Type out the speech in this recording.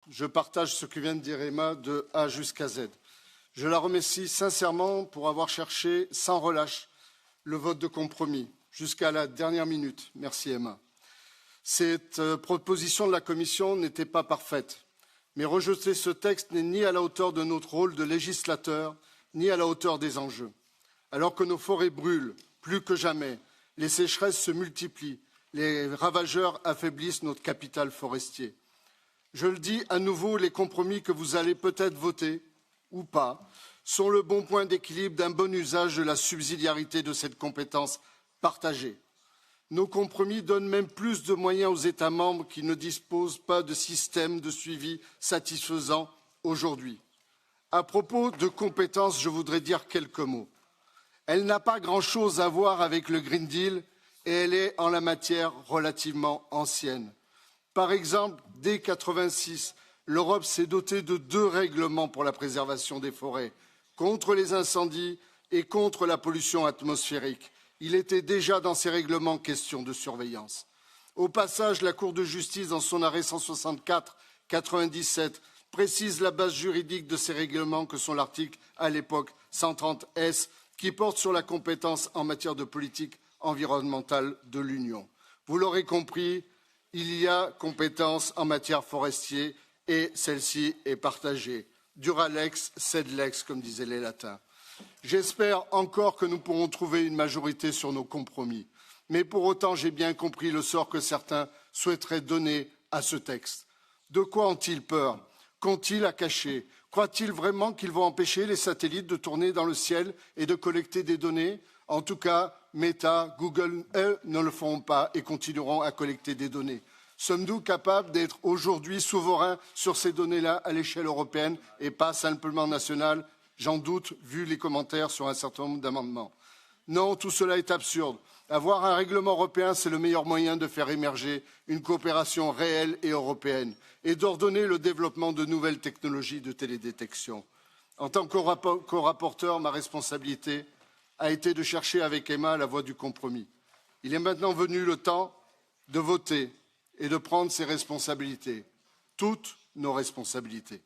Je partage ce que vient de dire Emma de A jusqu'à Z. Je la remercie sincèrement pour avoir cherché sans relâche le vote de compromis jusqu'à la dernière minute. Merci Emma. Cette proposition de la Commission n'était pas parfaite, mais rejeter ce texte n'est ni à la hauteur de notre rôle de législateur, ni à la hauteur des enjeux. Alors que nos forêts brûlent plus que jamais, les sécheresses se multiplient, les ravageurs affaiblissent notre capital forestier. Je le dis à nouveau, les compromis que vous allez peut-être voter ou pas sont le bon point d'équilibre d'un bon usage de la subsidiarité de cette compétence partagée. Nos compromis donnent même plus de moyens aux États membres qui ne disposent pas de système de suivi satisfaisant aujourd'hui. À propos de compétences, je voudrais dire quelques mots. Elle n'a pas grand-chose à voir avec le Green Deal et elle est en la matière relativement ancienne. Par exemple, dès 1986, l'Europe s'est dotée de 2 règlements pour la préservation des forêts, contre les incendies et contre la pollution atmosphérique. Il était déjà dans ces règlements question de surveillance. Au passage, la Cour de justice, dans son arrêt 164/97, précise la base juridique de ces règlements que sont l'article, à l'époque, 130 S, qui porte sur la compétence en matière de politique environnementale de l'Union. Vous l'aurez compris, il y a compétence en matière forestière et celle-ci est partagée. Dura lex, sed lex, comme disaient les latins. J'espère encore que nous pourrons trouver une majorité sur nos compromis. Mais pour autant, j'ai bien compris le sort que certains souhaiteraient donner à ce texte. De quoi ont-ils peur? Qu'ont-ils à cacher? Croient-ils vraiment qu'ils vont empêcher les satellites de tourner dans le ciel et de collecter des données? En tout cas, Meta, Google, eux, ne le feront pas et continueront à collecter des données. Sommes-nous capables d'être aujourd'hui souverains sur ces données-là à l'échelle européenne et pas simplement nationale? J'en doute, vu les commentaires sur un certain nombre d'amendements. Non, tout cela est absurde. Avoir un règlement européen, c'est le meilleur moyen de faire émerger une coopération réelle et européenne et d'ordonner le développement de nouvelles technologies de télédétection. En tant que co-rapporteur, ma responsabilité a été de chercher avec Emma la voie du compromis. Il est maintenant venu le temps de voter et de prendre ses responsabilités, toutes nos responsabilités.